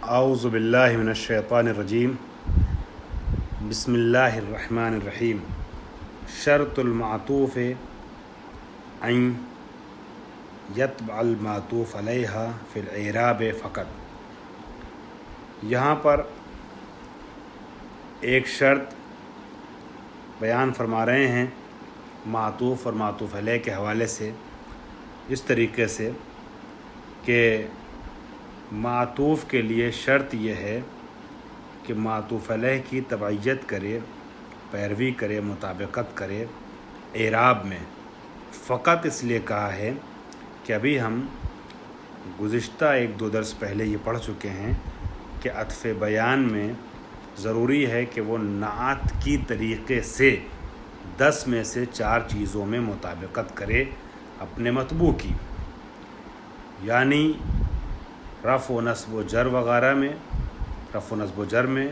اعوذ باللہ من الشیطان الرجیم بسم اللہ الرحمن الرحیم شرط المعطوف ان یتبع المعطوف علیہ فی الاعراب فقط۔ یہاں پر ایک شرط بیان فرما رہے ہیں معطوف اور معطوف علیہ کے حوالے سے، اس طریقے سے کہ معطوف کے لیے شرط یہ ہے کہ معطوف علیہ کی تبعیت کرے، پیروی کرے، مطابقت کرے اعراب میں۔ فقط اس لیے کہا ہے کہ ابھی ہم گزشتہ ایک دو درس پہلے یہ پڑھ چکے ہیں کہ عطف بیان میں ضروری ہے کہ وہ نعت کی طریقے سے 10 میں سے 4 چیزوں میں مطابقت کرے اپنے مطبوع کی، یعنی رفع و نصب و جر وغیرہ میں، رفع و نصب و جر میں،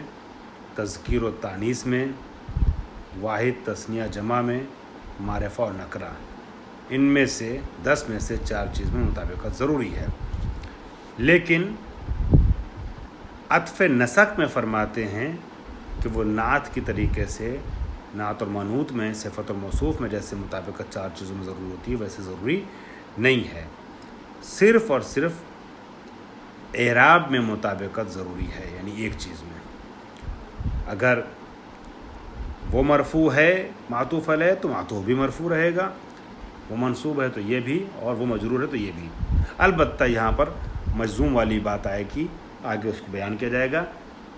تذکیر و تانیث میں، واحد تثنیہ جمع میں، معرفہ اور نکرہ، ان میں سے 10 میں سے 4 چیز میں مطابقت ضروری ہے۔ لیکن عطف نسق میں فرماتے ہیں کہ وہ نعت کی طریقے سے، نعت اور منعوت میں، صفت اور موصوف میں جیسے مطابقت 4 چیزوں میں ضروری ہوتی ہے ویسے ضروری نہیں ہے، صرف اور صرف اعراب میں مطابقت ضروری ہے، یعنی ایک چیز میں۔ اگر وہ مرفوع ہے معطوف علیہ تو معطوف بھی مرفوع رہے گا، وہ منصوب ہے تو یہ بھی، اور وہ مجرور ہے تو یہ بھی۔ البتہ یہاں پر مجزوم والی بات آئے گی، آگے اس کو بیان کیا جائے گا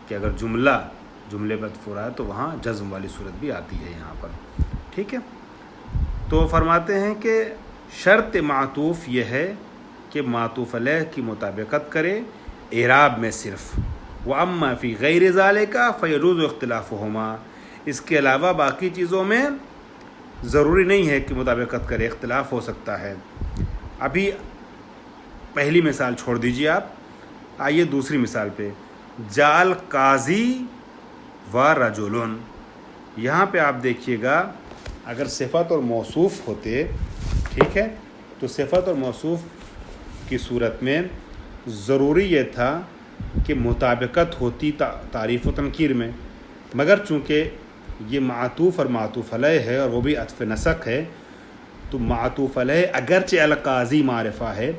کہ اگر جملے مذکورہ ہے تو وہاں جزم والی صورت بھی آتی ہے یہاں پر، ٹھیک ہے۔ تو فرماتے ہیں کہ شرط معطوف یہ ہے کہ معطوف علیہ کی مطابقت کرے اعراب میں صرف، وَأَمَّا فِي غَيْرِ ذَلِكَ فَيَجُوزُ اخْتِلَافُهُمَا، اس کے علاوہ باقی چیزوں میں ضروری نہیں ہے کہ مطابقت کرے، اختلاف ہو سکتا ہے۔ ابھی پہلی مثال چھوڑ دیجیے آپ، آئیے دوسری مثال پہ، جال قاضی و رجلن۔ یہاں پہ آپ دیکھیے گا اگر صفت اور موصوف ہوتے، ٹھیک ہے، تو صفت اور موصوف کی صورت میں ضروری یہ تھا کہ مطابقت ہوتی تعریف و تنکیر میں، مگر چونکہ یہ معطوف اور معطوف علیہ ہے اور وہ بھی عطف نسق ہے، تو معطوف علیہ اگرچہ القاضی معرفہ ہے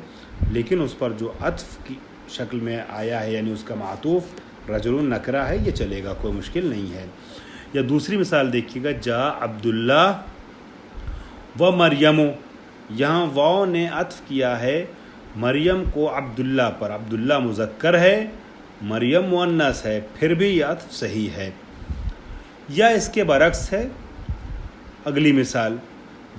لیکن اس پر جو عطف کی شکل میں آیا ہے، یعنی اس کا معطوف رجل نکرہ ہے، یہ چلے گا، کوئی مشکل نہیں ہے۔ یا دوسری مثال دیکھیے گا، جا عبداللہ و مریم، یہاں واو نے عطف کیا ہے مریم کو عبداللہ پر، عبداللہ مذکر ہے، مریم مؤنث ہے، پھر بھی یہ عطف صحیح ہے۔ یا اس کے برعکس ہے اگلی مثال،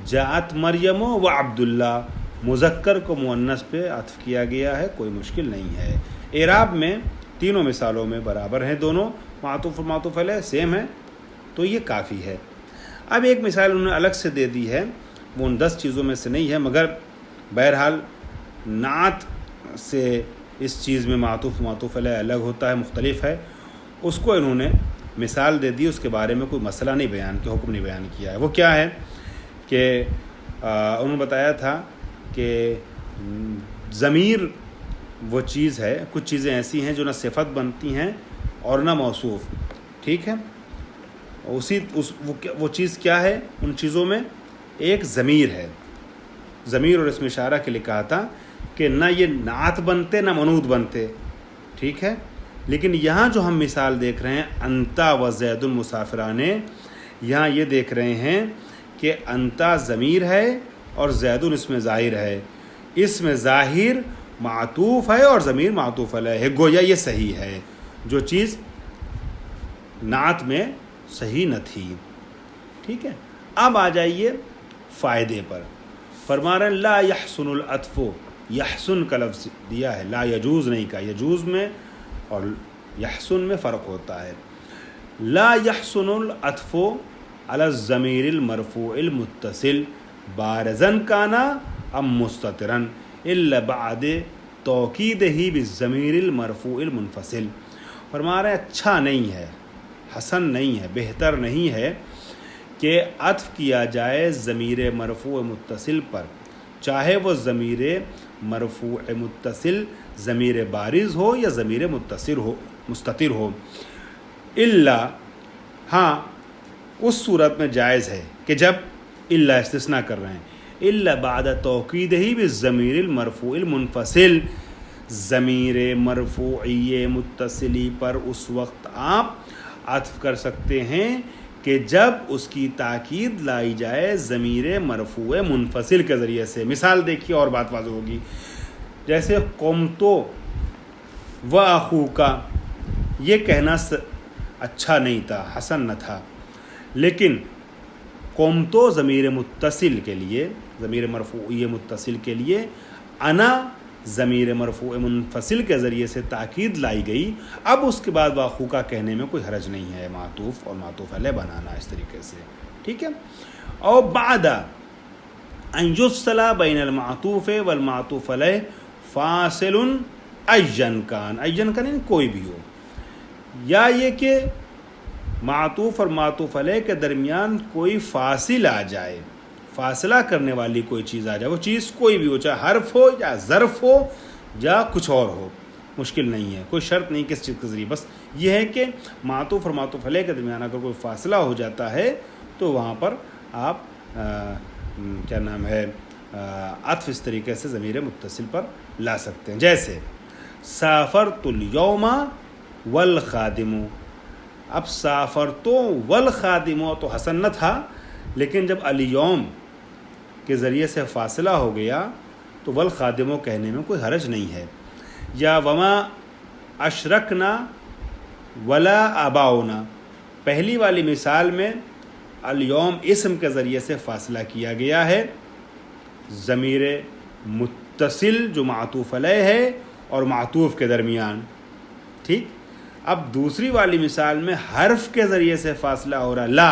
جاءت مریم و عبداللہ، مذکر کو مؤنث پہ عطف کیا گیا ہے، کوئی مشکل نہیں ہے۔ اعراب میں تینوں مثالوں میں برابر ہیں، دونوں معطوف و معطوف علیہ سیم ہے، تو یہ کافی ہے۔ اب ایک مثال انہوں نے الگ سے دے دی ہے، وہ ان 10 چیزوں میں سے نہیں ہے، مگر بہرحال نعت سے اس چیز میں معطوف معطوف علیہ الگ ہوتا ہے، مختلف ہے، اس کو انہوں نے مثال دے دی، اس کے بارے میں کوئی مسئلہ نہیں بیان کیا، حکم نہیں بیان کیا ہے۔ وہ کیا ہے کہ انہوں نے بتایا تھا کہ ضمیر وہ چیز ہے، کچھ چیزیں ایسی ہیں جو نہ صفت بنتی ہیں اور نہ موصوف، ٹھیک ہے۔ وہ چیز کیا ہے ان چیزوں میں؟ ایک ضمیر ہے، ضمیر اور اسم اشارہ کے لیے کہا تھا کہ نہ یہ نعت بنتے نہ منعوت بنتے، ٹھیک ہے۔ لیکن یہاں جو ہم مثال دیکھ رہے ہیں انتا و زید المسافران، یہاں یہ دیکھ رہے ہیں کہ انتا ضمیر ہے اور زید اسم ظاہر ہے، اسم ظاہر معطوف ہے اور ضمیر معطوف علیہ ہے، گویا یہ صحیح ہے، جو چیز نعت میں صحیح نہ تھی، ٹھیک ہے۔ اب آ جائیے فائدے پر، فرما رہے ہیں لا یحسن العطف، یحسن کا لفظ دیا ہے، لا یجوز نہیں کہا، یجوز میں اور یحسن میں فرق ہوتا ہے۔ لا یحسن العطف علی الضمیر المرفوع المتصل بارزا کانا ام مستترا الا بعد توکیدہ بالضمیر المرفوع المنفصل۔ فرما رہے ہیں اچھا نہیں ہے، حسن نہیں ہے، بہتر نہیں ہے کہ عطف کیا جائے ضمیر مرفوع متصل پر، چاہے وہ ضمیر مرفوع متصل ضمیر بارز ہو یا ضمیر مستتر ہو. الا، ہاں اس صورت میں جائز ہے کہ جب الا استثناء کر رہے ہیں، الا بعد توکیدہ بالضمیر المرفوع المنفصل، ضمیر مرفوعی متصلی پر اس وقت آپ عطف کر سکتے ہیں کہ جب اس کی تاکید لائی جائے ضمیر مرفوع منفصل کے ذریعے سے. مثال دیکھیے اور بات واضح ہوگی. جیسے قمتو و اخوکا، یہ کہنا اچھا نہیں تھا، حسن نہ تھا، لیکن قمتو ضمیر متصل کے لیے، ضمیر مرفوعی متصل کے لیے انا ضمیر مرفوع منفصل کے ذریعے سے تاکید لائی گئی. اب اس کے بعد واخوکا کہنے میں کوئی حرج نہیں ہے، معطوف اور معطوف علیہ بنانا اس طریقے سے. ٹھیک ہے. اور بعد ان یفصل بین المعطوف والمعطوف علیہ فاصل ایً کان، ایً کان کوئی بھی ہو، یا یہ کہ معطوف اور معطوف علیہ کے درمیان کوئی فاصل آ جائے، فاصلہ کرنے والی کوئی چیز آ جائے، وہ چیز کوئی بھی ہو، چاہے حرف ہو یا ظرف ہو یا کچھ اور ہو، مشکل نہیں ہے، کوئی شرط نہیں کس چیز کے ذریعے. بس یہ ہے کہ معطوف اور معطوف علیہ کے درمیان اگر کوئی فاصلہ ہو جاتا ہے تو وہاں پر آپ کیا نام ہے عطف اس طریقے سے ضمیر متصل پر لا سکتے ہیں. جیسے سافرت الیوم والخادم، اب سافرتو والخادم تو حسن نہ تھا، لیکن جب الیوم کے ذریعے سے فاصلہ ہو گیا تو والخادمو کہنے میں کوئی حرج نہیں ہے. یا وما اشرکنا ولا آباؤنا، پہلی والی مثال میں الیوم اسم کے ذریعے سے فاصلہ کیا گیا ہے، ضمیر متصل جو معطوف علیہ ہے اور معطوف کے درمیان. ٹھیک. اب دوسری والی مثال میں حرف کے ذریعے سے فاصلہ ہو رہا لا،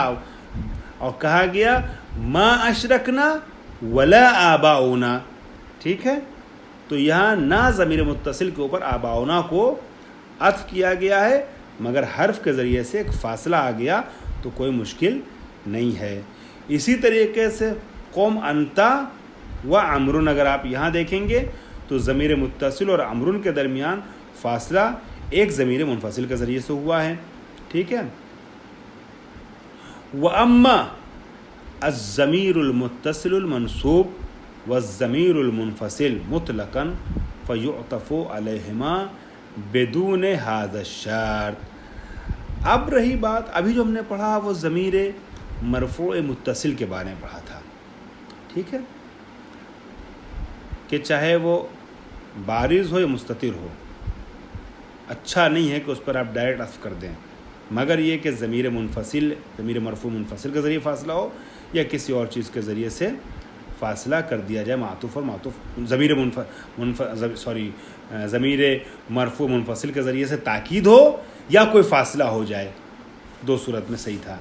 اور کہا گیا ما اشرکنا ولا آباؤنا. ٹھیک ہے. تو یہاں نہ ضمیر متصل کے اوپر آباؤنا کو عطف کیا گیا ہے، مگر حرف کے ذریعے سے ایک فاصلہ آ گیا تو کوئی مشکل نہیں ہے. اسی طریقے سے قوم انتا و عمرن، اگر آپ یہاں دیکھیں گے تو ضمیر متصل اور عمرن کے درمیان فاصلہ ایک ضمیر منفصل کے ذریعے سے ہوا ہے. ٹھیک ہے. وَأَمَّا الضمیر المتصل المنصوب والضمیر المنفصل مطلقاً فیعطف علیہما بدون هذا الشرط. اب رہی بات، ابھی جو ہم نے پڑھا وہ ضمیر مرفوع متصل کے بارے میں پڑھا تھا. ٹھیک ہے، کہ چاہے وہ بارز ہو یا مستتر ہو، اچھا نہیں ہے کہ اس پر آپ ڈائریکٹ عطف کر دیں، مگر یہ کہ ضمیر منفصل، ضمیر مرفوع منفصل کے ذریعے فاصلہ ہو یا کسی اور چیز کے ذریعے سے فاصلہ کر دیا جائے. معطوف اور معطوف ضمیر مرفوع منفصل کے ذریعے سے تاکید ہو یا کوئی فاصلہ ہو جائے، دو صورت میں صحیح تھا.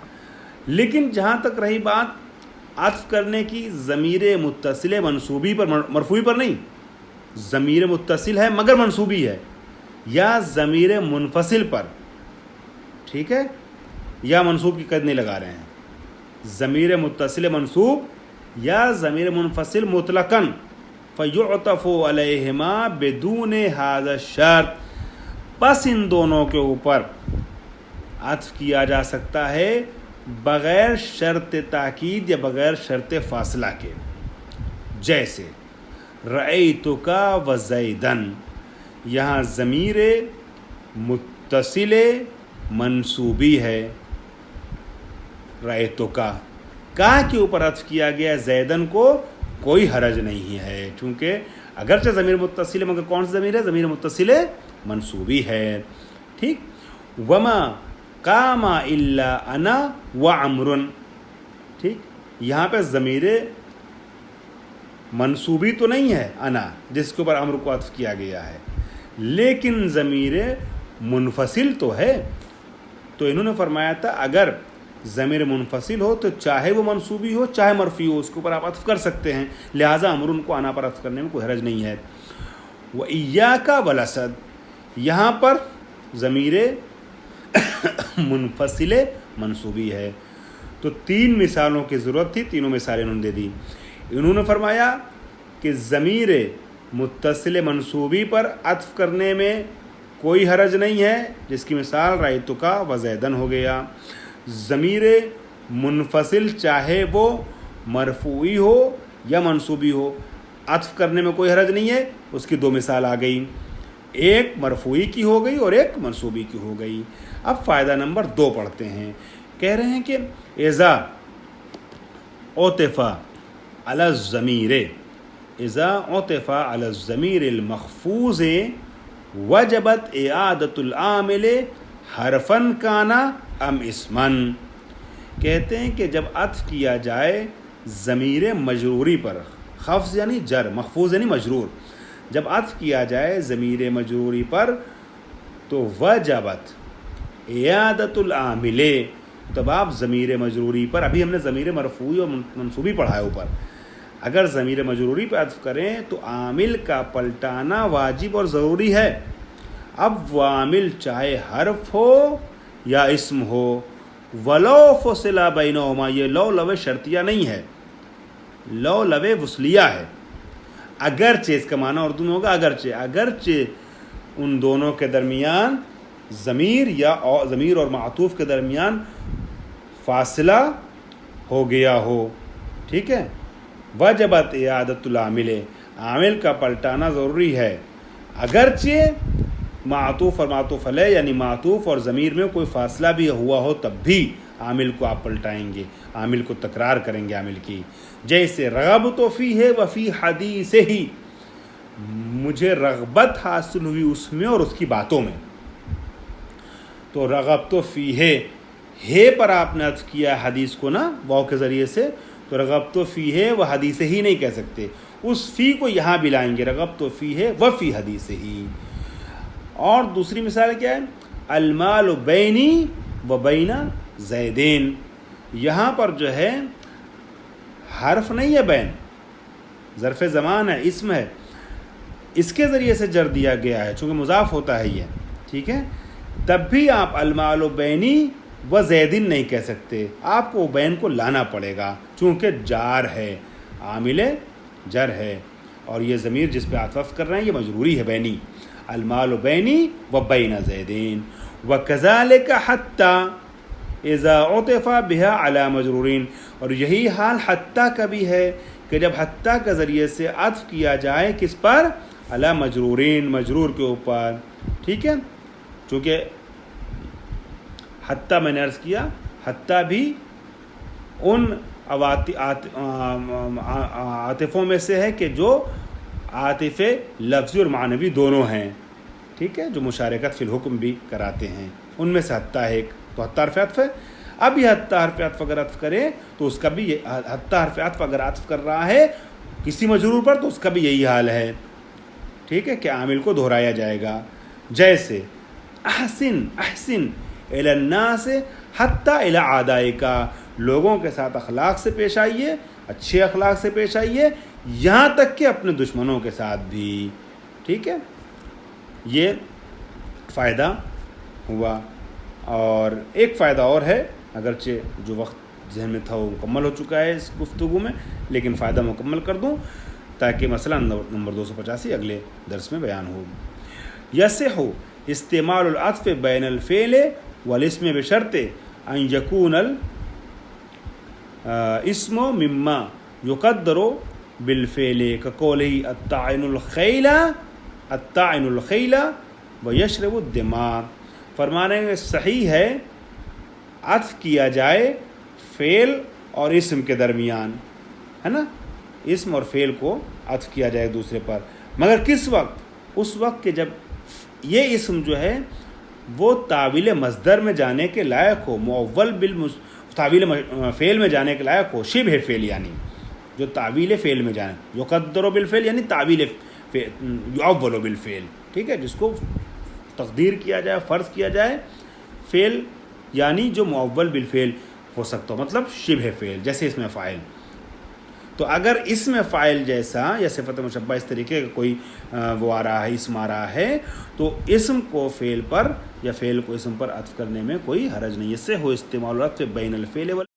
لیکن جہاں تک رہی بات عطف کرنے کی ضمیر متصل منصوبی پر، مرفوعی پر نہیں، ضمیر متصل ہے مگر منصوبی ہے، یا ضمیر منفصل پر، ٹھیک ہے، یا منصوب کی قید نہیں لگا رہے ہیں، ضمیر متصل منصوب یا ضمیر منفصل مطلقاً فیعطف علیہما بدون هذا الشرط، بس ان دونوں کے اوپر عطف کیا جا سکتا ہے بغیر شرط تاکید یا بغیر شرط فاصلہ کے. جیسے رأیتک وزیدن، یہاں ضمیر متصل منصوبی ہے، رأیتک کا کے اوپر عطف کیا گیا ہے، زیدن کو کوئی حرج نہیں ہے، چونکہ اگرچہ ضمیر متصل ہے مگر کون سی ضمیر ہے؟ ضمیر متصل منصوبی ہے. ٹھیک. وما قام الا انا وعمر، ٹھیک، یہاں پہ ضمیر منصوبی تو نہیں ہے انا جس کے اوپر امر کو عطف کیا گیا ہے، لیکن ضمیر منفصل تو ہے. تو انہوں نے فرمایا تھا اگر ضمیر منفصل ہو تو چاہے وہ منصوبی ہو چاہے مرفوع ہو، اس کے اوپر آپ عطف کر سکتے ہیں، لہٰذا امرن کو انا پر عطف کرنے میں کوئی حرج نہیں ہے. وَإِيَّاكَ وَالْأَسَدْ، یہاں پر ضمیر منفصل منصوبی ہے. تو تین مثالوں کی ضرورت تھی، تینوں مثالیں انہوں نے دے دی. انہوں نے فرمایا کہ ضمیر متصل منصوبی پر عطف کرنے میں کوئی حرج نہیں ہے، جس کی مثال رأیت کا و زیدن ہو گیا۔ ضمیر منفصل چاہے وہ مرفوعی ہو یا منصوبی ہو، عطف کرنے میں کوئی حرج نہیں ہے، اس کی دو مثال آ گئی، ایک مرفوعی کی ہو گئی اور ایک منصوبی کی ہو گئی۔ اب فائدہ نمبر 2 پڑھتے ہیں، کہہ رہے ہیں کہ اذا عطف علی الضمیر، اذا عطف علی الضمیر المخفوض وجبت اعادۃ العامل حرفا کان ام اسما۔ کہتے ہیں کہ جب عطف کیا جائے ضمیر مجروری پر، خفض یعنی جر، محفوظ یعنی مجرور، جب عطف کیا جائے ضمیر مجروری پر تو وجبت اعادۃ العامل، تب آپ ضمیر مجروری پر، ابھی ہم نے ضمیر مرفوعی اور منصوبی پڑھا ہے اوپر، اگر ضمیر مجروری پہ عطف کریں تو عامل کا پلٹانا واجب اور ضروری ہے۔ اب وہ عامل چاہے حرف ہو یا اسم ہو، ولو فصل بینہما، یہ لو لو شرطیہ نہیں ہے، لو لو وصلیہ ہے، اگرچہ، اس کا معنی اردو میں ہوگا اگرچہ ان دونوں کے درمیان ضمیر اور معطوف کے درمیان فاصلہ ہو گیا ہو، ٹھیک ہے۔ وجبت اعادۃ العامل، عامل کا پلٹانا ضروری ہے، اگرچہ معطوف اور معطوف علیہ یعنی معطوف اور ضمیر میں کوئی فاصلہ بھی ہوا ہو، تب بھی عامل کو آپ پلٹائیں گے، عامل کو تکرار کریں گے عامل کی۔ جیسے رغبت فیہ وفی حدیثہ، مجھے رغبت حاصل ہوئی اس میں اور اس کی باتوں میں، تو رغبت فیہ، ہے پر آپ نے عطف کیا حدیث کو نا واو کے ذریعے سے، تو رغبت فیہ و حدیثہ ہی نہیں کہہ سکتے، اس فی کو یہاں بھی لائیں گے، رغبت فیہ و فی حدیثہ ہی۔ اور دوسری مثال کیا ہے، المال بینی و بین زیدین، یہاں پر جو ہے حرف نہیں ہے بین، ظرف زمان ہے، اسم ہے، اس کے ذریعے سے جر دیا گیا ہے چونکہ مضاف ہوتا ہے یہ، ٹھیک ہے، تب بھی آپ المال بینی و زیدین نہیں کہہ سکتے، آپ کو بین کو لانا پڑے گا چونکہ جار ہے، عامل جر ہے، اور یہ ضمیر جس پہ عطف کر رہے ہیں یہ مجروری ہے، بینی، المال بینی و بین زیدین۔ وکذالک حتی اذا عطف بها علی مجرورین، اور یہی حال حتی کا بھی ہے کہ جب حتی کے ذریعے سے عطف کیا جائے کس پر، علی مجرورین، مجرور کے اوپر، ٹھیک ہے، چونکہ حتی میں نے عرض کیا، حتی بھی ان عاطفوں میں سے ہے کہ جو عاطف لفظی اور معنوی دونوں ہیں، ٹھیک ہے، جو مشارکت فی الحکم بھی کراتے ہیں، ان میں سے حتی ہے ایک، تو حتی حرف عطف ہے۔ اب یہ حتی حرف عطف اگر عطف کرے تو اس کا بھی حتی حرف عطف اگر عطف کر رہا ہے کسی مجرور پر تو اس کا بھی یہی حال ہے، ٹھیک ہے، کہ عامل کو دہرایا جائے گا۔ جیسے احسن احسن الی الناس حتی الی اعدائک، لوگوں کے ساتھ اخلاق سے پیش آئیے، اچھے اخلاق سے پیش آئیے، یہاں تک کہ اپنے دشمنوں کے ساتھ بھی، ٹھیک ہے، یہ فائدہ ہوا۔ اور ایک فائدہ اور ہے، اگرچہ جو وقت ذہن میں تھا وہ مکمل ہو چکا ہے اس گفتگو میں، لیکن فائدہ مکمل کر دوں تاکہ مسئلہ نمبر 285 اگلے درس میں بیان ہو۔ یصح استعمال العطف بین الفعل والاسم بشرط ان یکون الاسم مما یقدر بالفعل کقولہ الطاعن الخیل ویشرب الدماء، فرمانے میں صحیح ہے عطف کیا جائے فعل اور اسم کے درمیان، ہے نا، اسم اور فعل کو عطف کیا جائے دوسرے پر، مگر کس وقت، اس وقت کہ جب یہ اسم جو ہے وہ تعویل مصدر میں جانے کے لائق ہو، معول تعویل فعل میں جانے کے لائق ہو، شبہ فعل یعنی جو تعویل فعل میں جانے، یقدر بالفعل یعنی تعویل یعول بالفعل، ٹھیک ہے، جس کو تقدیر کیا جائے، فرض کیا جائے، فعل یعنی جو معول بالفعل ہو سکتا ہو، مطلب شبہ فعل، جیسے اس میں فاعل، تو اگر اس میں فاعل جیسا یا صفت مشبہ اس طریقے کا کوئی وہ آ رہا ہے، اسم آ رہا ہے، تو اسم کو فعل پر یا فعل کو اسم پر عطف کرنے میں کوئی حرج نہیں، اس سے ہو استعمال العطف بین الفعل